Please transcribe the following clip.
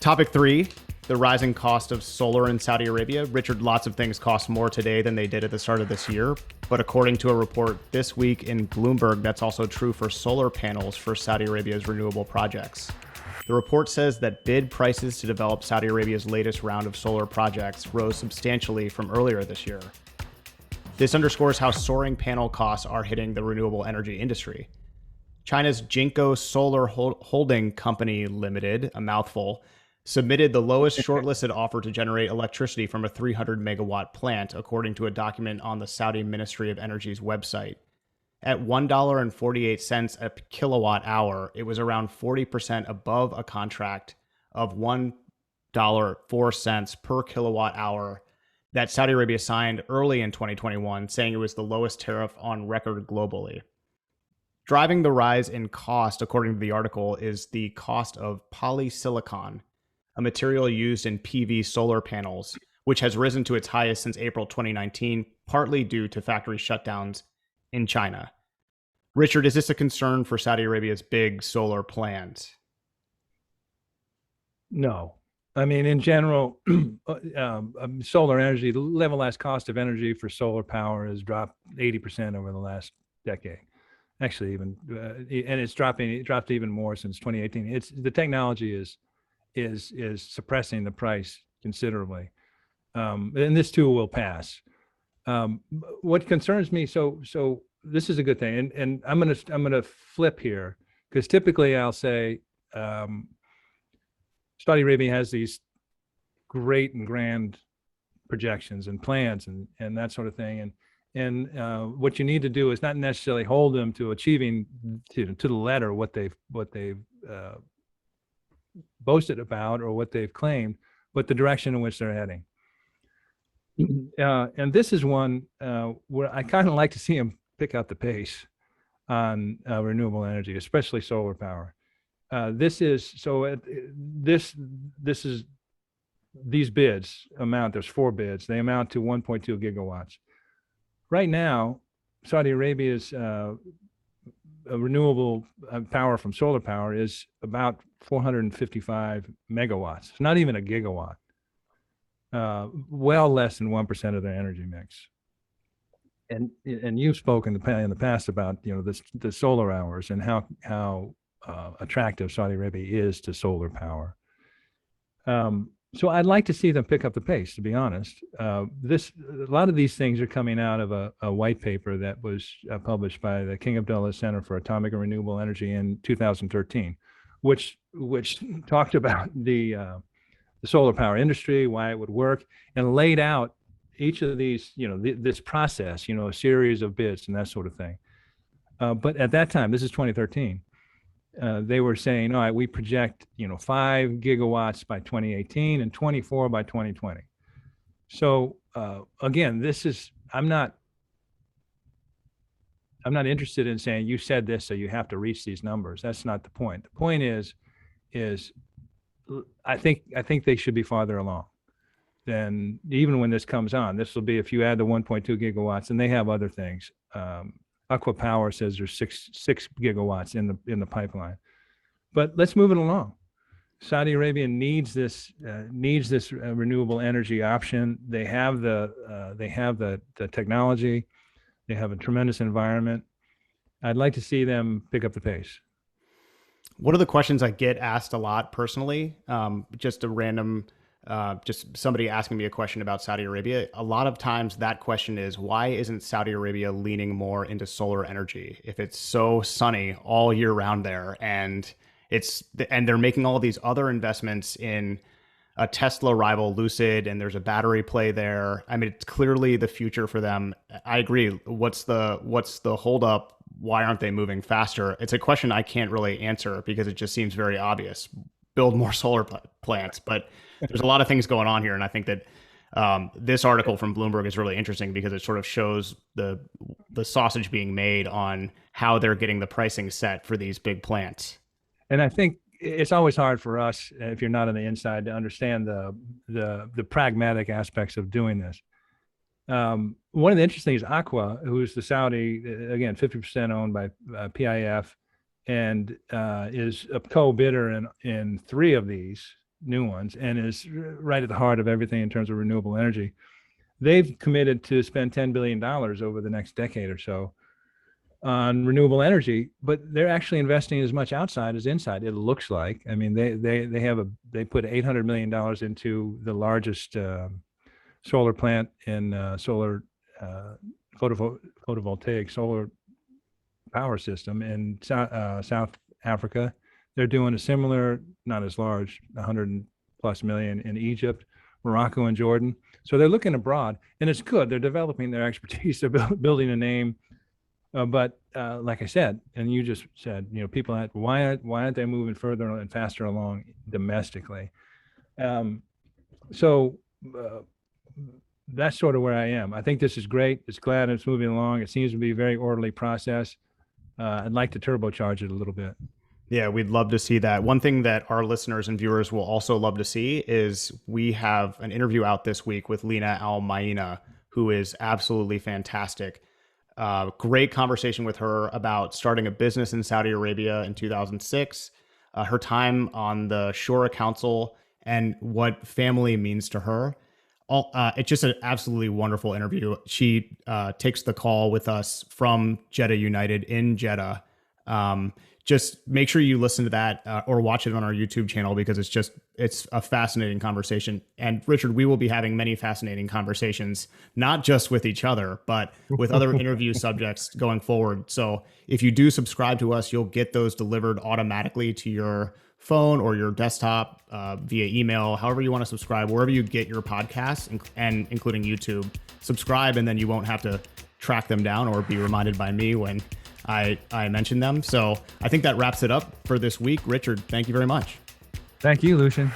Topic 3, the rising cost of solar in Saudi Arabia. Richard, lots of things cost more today than they did at the start of this year. But according to a report this week in Bloomberg, that's also true for solar panels for Saudi Arabia's renewable projects. The report says that bid prices to develop Saudi Arabia's latest round of solar projects rose substantially from earlier this year. This underscores how soaring panel costs are hitting the renewable energy industry. China's Jinko Solar Holding Company Limited, a mouthful, submitted the lowest shortlisted offer to generate electricity from a 300 megawatt plant, according to a document on the Saudi Ministry of Energy's website. At $1.48 a kilowatt hour, it was around 40% above a contract of $1.04 per kilowatt hour that Saudi Arabia signed early in 2021, saying it was the lowest tariff on record globally. Driving the rise in cost, according to the article, is the cost of polysilicon, a material used in PV solar panels, which has risen to its highest since April 2019, partly due to factory shutdowns in China. Richard, is this a concern for Saudi Arabia's big solar plans? No. I mean, in general, solar energy, the levelized cost of energy for solar power has dropped 80% over the last decade. Actually, even and it's dropped even more since 2018. It's the technology is suppressing the price considerably, and this too will pass. What concerns me, so this is a good thing, and I'm gonna flip here, because typically I'll say Saudi Arabia has these great and grand projections and plans and that sort of thing, and what you need to do is not necessarily hold them to achieving to the letter what they've boasted about or what they've claimed, but the direction in which they're heading. And this is one where I kind of like to see them pick up the pace on renewable energy, especially solar power. These bids amount, there's 4 bids, they amount to 1.2 gigawatts. Right now, Saudi Arabia's renewable power from solar power is about 455 megawatts. It's not even a gigawatt. Well less than 1% of their energy mix. And you've spoken in the past about the solar hours and how attractive Saudi Arabia is to solar power. So I'd like to see them pick up the pace, to be honest. A lot of these things are coming out of a white paper that was published by the King Abdullah Center for Atomic and Renewable Energy in 2013, which talked about the solar power industry, why it would work, and laid out each of these, this process, a series of bids and that sort of thing. But at that time, this is 2013. They were saying, all right, we project, 5 gigawatts by 2018 and 24 by 2020. So again, I'm not interested in saying you said this, so you have to reach these numbers. That's not the point. The point is I think they should be farther along than even when this comes on. This will be if you add the 1.2 gigawatts, and they have other things. Aqua Power says there's six gigawatts in the pipeline, but let's move it along. Saudi Arabia needs this renewable energy option. They have the technology. They have a tremendous environment. I'd like to see them pick up the pace. One of the questions I get asked a lot personally, just a random. Just somebody asking me a question about Saudi Arabia. A lot of times that question is, why isn't Saudi Arabia leaning more into solar energy if it's so sunny all year round there, and they're making all these other investments in a Tesla rival, Lucid, and there's a battery play there. I mean, it's clearly the future for them. I agree. What's the holdup? Why aren't they moving faster? It's a question I can't really answer because it just seems very obvious. Build more solar plants, but there's a lot of things going on here, and I think that this article from Bloomberg is really interesting because it sort of shows the sausage being made on how they're getting the pricing set for these big plants. And I think it's always hard for us, if you're not on the inside, to understand the pragmatic aspects of doing this. One of the interesting things is Aqua, who's the Saudi, again, 50% owned by PIF, and is a co-bidder in 3 of these new ones and is right at the heart of everything in terms of renewable energy. They've committed to spend $10 billion over the next decade or so on renewable energy, but they're actually investing as much outside as inside. It looks like. I mean, they put $800 million into the largest solar plant in solar photovoltaic solar power system in South Africa. They're doing a similar, not as large, 100+ million in Egypt, Morocco, and Jordan. So they're looking abroad, and it's good. They're developing their expertise. They're building a name. But like I said, and you just said, people why aren't they moving further and faster along domestically? So that's sort of where I am. I think this is great. It's glad it's moving along. It seems to be a very orderly process. I'd like to turbocharge it a little bit. Yeah, we'd love to see that. One thing that our listeners and viewers will also love to see is we have an interview out this week with Lina Al-Maina, who is absolutely fantastic. Great conversation with her about starting a business in Saudi Arabia in 2006, her time on the Shura Council, and what family means to her. It's just an absolutely wonderful interview. She takes the call with us from Jeddah United in Jeddah. Just make sure you listen to that or watch it on our YouTube channel, because it's a fascinating conversation. And Richard, we will be having many fascinating conversations, not just with each other, but with other interview subjects going forward. So if you do subscribe to us, you'll get those delivered automatically to your phone or your desktop via email, however you want to subscribe, wherever you get your podcasts, and including YouTube. Subscribe, and then you won't have to track them down or be reminded by me when I mentioned them. So I think that wraps it up for this week. Richard, thank you very much. Thank you, Lucian.